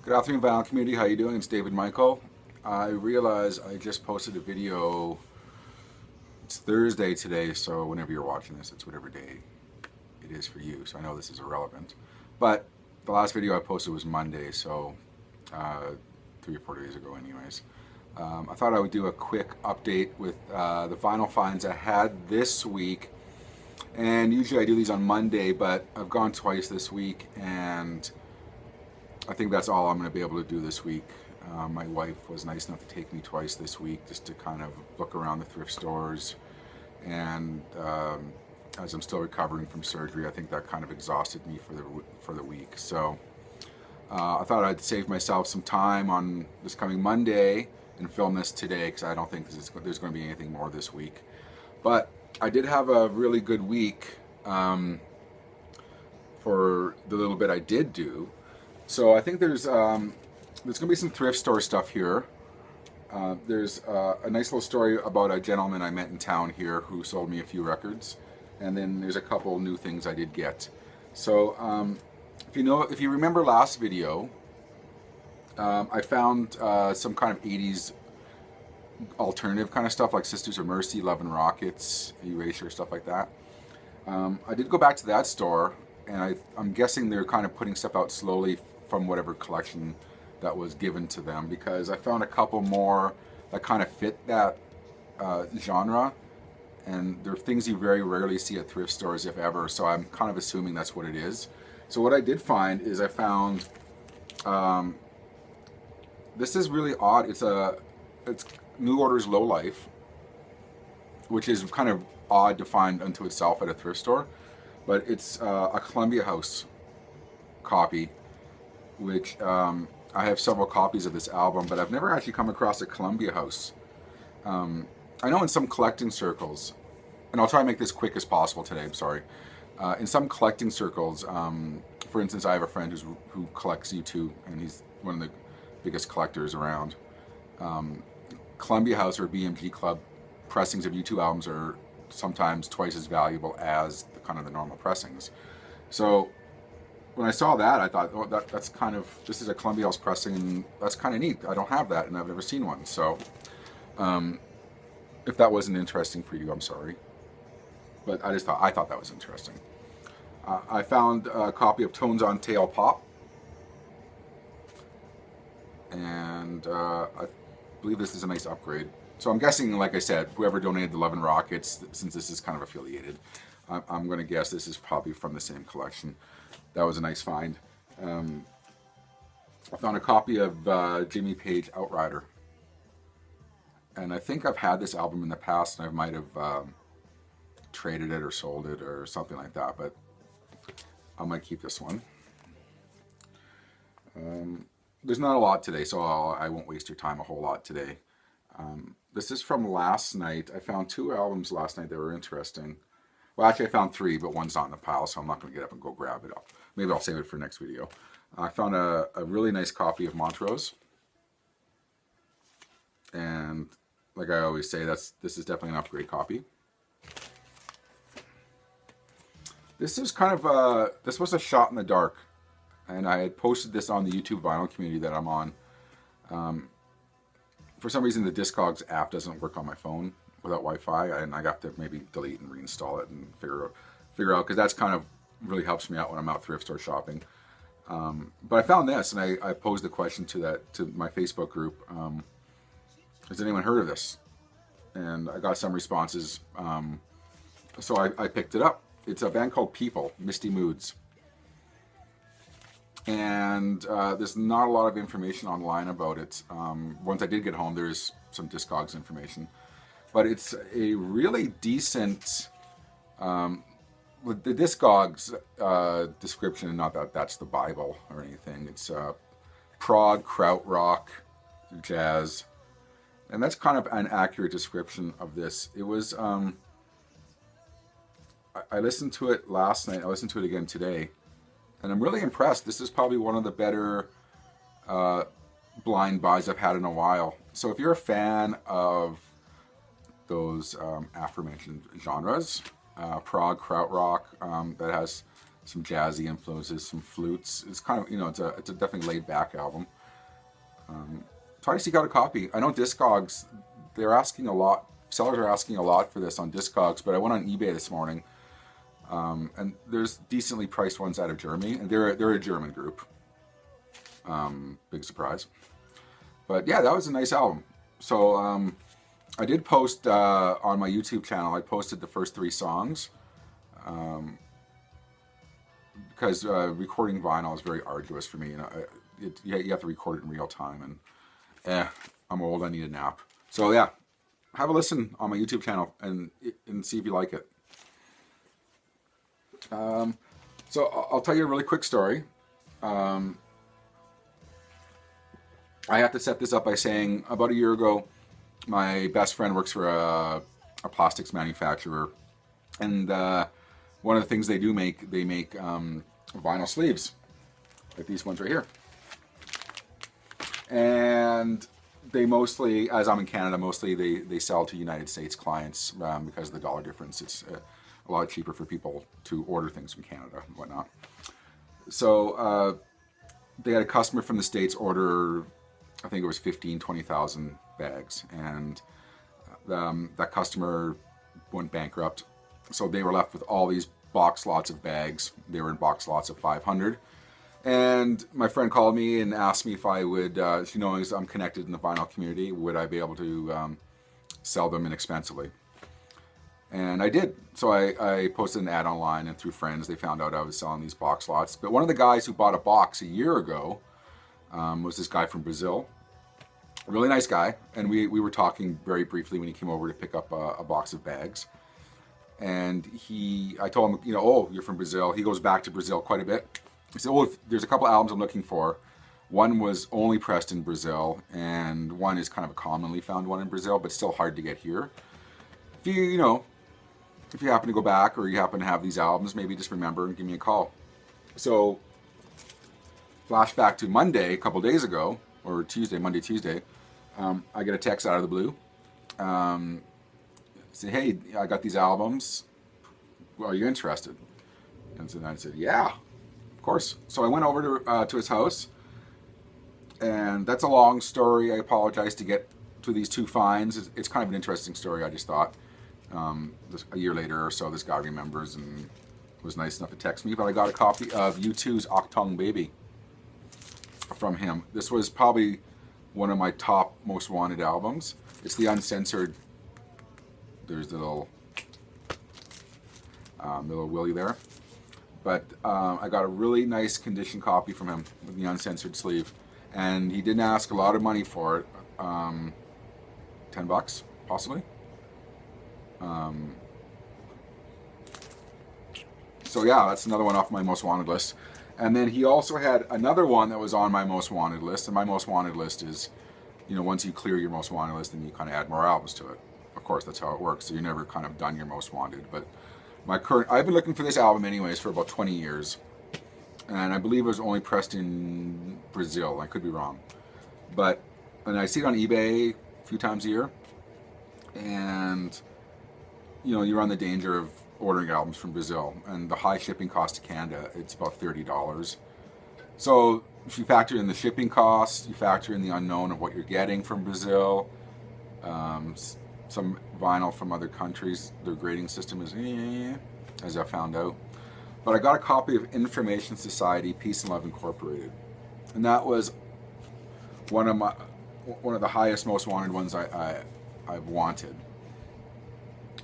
Good afternoon, Vinyl community. How you doing? It's David Michael. I realize I just posted a video. It's Thursday today, so whenever you're watching this, it's whatever day it is for you. So I know this is irrelevant. But the last video I posted was Monday, so 3 or 4 days ago anyways. I thought I would do a quick update with the vinyl finds I had this week. And usually I do these on Monday, but I've gone twice this week, and I think that's all I'm going to be able to do this week. My wife was nice enough to take me twice this week just to kind of look around the thrift stores, and as I'm still recovering from surgery, I think that kind of exhausted me for the week. So I thought I'd save myself some time on this coming Monday and film this today, because I don't think there's going to be anything more this week. But I did have a really good week for the little bit I did do. So I think there's going to be some thrift store stuff here. There's a nice little story about a gentleman I met in town here who sold me a few records, and then there's a couple new things I did get. So if you remember last video, I found some kind of 80s alternative kind of stuff like Sisters of Mercy, Love and Rockets, Erasure, stuff like that. I did go back to that store, and I'm guessing they're kind of putting stuff out slowly from whatever collection that was given to them, because I found a couple more that kind of fit that genre, and they're things you very rarely see at thrift stores, if ever, so I'm kind of assuming that's what it is. So what I did find is I found, this is really odd, it's New Order's Low Life, which is kind of odd to find unto itself at a thrift store, but it's a Columbia House copy, which I have several copies of this album, but I've never actually come across a Columbia House. I know in some collecting circles, and I'll try and make this quick as possible today, I'm sorry. In some collecting circles, for instance, I have a friend who collects U2, and he's one of the biggest collectors around. Columbia House or BMG Club pressings of U2 albums are sometimes twice as valuable as the normal pressings. So when I saw that, I thought, oh, that's kind of, this is a Columbia House pressing, and that's kind of neat. I don't have that, and I've never seen one. So if that wasn't interesting for you, I'm sorry. But I thought that was interesting. I found a copy of Tones on Tail Pop, and I believe this is a nice upgrade. So I'm guessing, like I said, whoever donated the Love and Rockets, since this is kind of affiliated, I'm going to guess this is probably from the same collection. That was a nice find. I found a copy of Jimmy Page Outrider. And I think I've had this album in the past, and I might have traded it or sold it or something like that, but I might keep this one. There's not a lot today, so I won't waste your time a whole lot today. This is from last night. I found 2 albums last night that were interesting. Well, actually I found 3, but one's not in the pile, so I'm not going to get up and go grab it up. Maybe I'll save it for next video. I found a really nice copy of Montrose. And like I always say, this is definitely an upgrade copy. This is kind of this was a shot in the dark. And I had posted this on the YouTube vinyl community that I'm on. For some reason, the Discogs app doesn't work on my phone without Wi-Fi, and I got to maybe delete and reinstall it and figure out, because that's kind of really helps me out when I'm out thrift store shopping. But I found this, and I posed the question to my Facebook group. Has anyone heard of this? And I got some responses, so I picked it up. It's a band called People, Misty Moods. And there's not a lot of information online about it. Once I did get home, there's some Discogs information. But it's a really decent, with the Discogs description, not that that's the Bible or anything. It's prog, krautrock, jazz. And that's kind of an accurate description of this. It was, I listened to it last night, I listened to it again today. And I'm really impressed. This is probably one of the better blind buys I've had in a while. So if you're a fan of those aforementioned genres, prog, krautrock, that has some jazzy influences, some flutes. It's kind of, it's a definitely laid back album. Try to seek out a copy. I know Discogs, they're asking a lot. Sellers are asking a lot for this on Discogs, but I went on eBay this morning, and there's decently priced ones out of Germany, and they're a German group. Big surprise. But yeah, that was a nice album. So I did post on my YouTube channel. I posted the first 3 songs because recording vinyl is very arduous for me. You know, you have to record it in real time, and I'm old. I need a nap. So yeah, have a listen on my YouTube channel and see if you like it. So I'll tell you a really quick story. I have to set this up by saying about a year ago, my best friend works for a plastics manufacturer, and one of the things they make vinyl sleeves, like these ones right here. And they mostly, as I'm in Canada, mostly they sell to United States clients because of the dollar difference. It's a lot cheaper for people to order things from Canada and whatnot. So they had a customer from the States order, I think it was 20,000 bags, and that customer went bankrupt. So they were left with all these box lots of bags. They were in box lots of 500. And my friend called me and asked me if I would, she knows I'm connected in the vinyl community, would I be able to sell them inexpensively? And I did. So I posted an ad online, and through friends they found out I was selling these box lots. But one of the guys who bought a box a year ago was this guy from Brazil. A really nice guy, and we were talking very briefly when he came over to pick up a box of bags. And I told him, you know, oh, you're from Brazil. He goes back to Brazil quite a bit. He said, oh, there's a couple albums I'm looking for. One was only pressed in Brazil, and one is kind of a commonly found one in Brazil, but still hard to get here. If if you happen to go back or you happen to have these albums, maybe just remember and give me a call. So, flashback to Monday, a couple days ago, or Tuesday, Monday, Tuesday, I get a text out of the blue. Say, hey, I got these albums. Are you interested? And so I said, yeah, of course. So I went over to his house, and that's a long story. I apologize to get to these 2 finds. It's kind of an interesting story, I just thought. A year later or so, this guy remembers and was nice enough to text me, but I got a copy of U2's Octung Baby from him. This was probably one of my top most wanted albums. It's the uncensored. There's the little Willie there. But I got a really nice condition copy from him with the uncensored sleeve. And he didn't ask a lot of money for it. $10, possibly. So yeah, that's another one off my most wanted list. And then he also had another one that was on my most wanted list. And my most wanted list is, you know, once you clear your most wanted list, then you kind of add more albums to it. Of course, that's how it works. So you're never kind of done your most wanted. But I've been looking for this album anyways for about 20 years. And I believe it was only pressed in Brazil. I could be wrong. And I see it on eBay a few times a year. And, you know, you run the danger of ordering albums from Brazil, and the high shipping cost to Canada, it's about $30. So if you factor in the shipping costs, you factor in the unknown of what you're getting from Brazil, some vinyl from other countries, their grading system is as I found out. But I got a copy of Information Society, Peace and Love Incorporated, and that was one of the highest, most wanted ones I've wanted.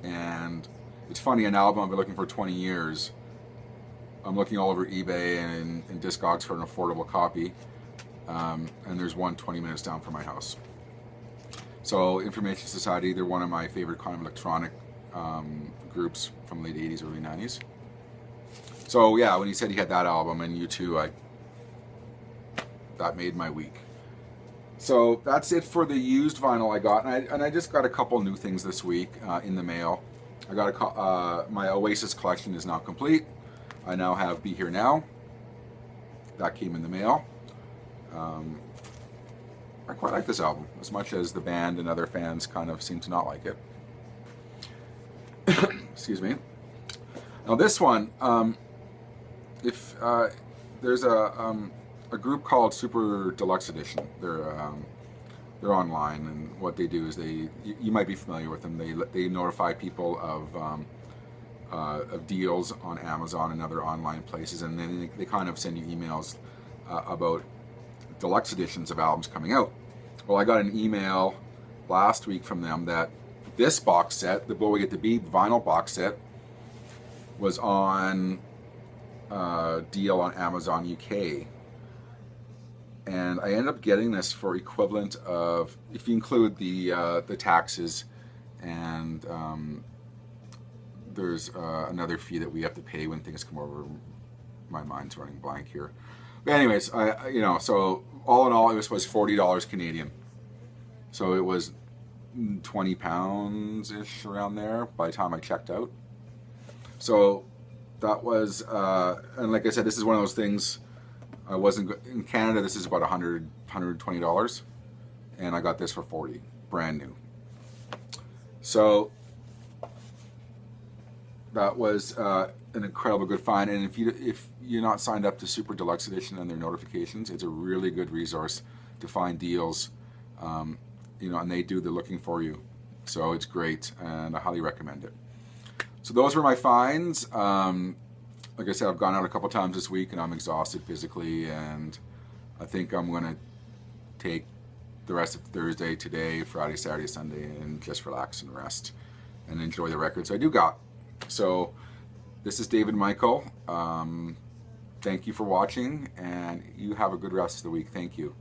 And it's funny, an album I've been looking for 20 years. I'm looking all over eBay and Discogs for an affordable copy. And there's one 20 minutes down from my house. So Information Society, they're one of my favorite kind of electronic groups from late 80s, early 90s. So yeah, when he said he had that album and U2, that made my week. So that's it for the used vinyl I got. And I just got a couple new things this week in the mail. I got my Oasis collection is now complete. I now have Be Here Now. That came in the mail. I quite like this album, as much as the band and other fans kind of seem to not like it. Excuse me. Now this one, if there's a a group called Super Deluxe Edition. They're online, and what they do is you might be familiar with them. They notify people of deals on Amazon and other online places, and then they kind of send you emails about deluxe editions of albums coming out. Well, I got an email last week from them that this box set, the Bowie at the Beeb vinyl box set, was on deal on Amazon UK. And I ended up getting this for equivalent of, if you include the taxes, and there's another fee that we have to pay when things come over. My mind's running blank here. But anyways, so all in all, it was $40 Canadian. So it was 20 pounds-ish around there by the time I checked out. So that was, and like I said, this is one of those things. I wasn't in Canada. This is about $120, and I got this for $40, brand new. So that was an incredible good find. And if you're not signed up to Super Deluxe Edition and their notifications, it's a really good resource to find deals. And they do the looking for you. So it's great, and I highly recommend it. So those were my finds. Like I said, I've gone out a couple times this week, and I'm exhausted physically, and I think I'm going to take the rest of Thursday, today, Friday, Saturday, Sunday, and just relax and rest and enjoy the records I do got. So this is David Michael. Thank you for watching, and you have a good rest of the week. Thank you.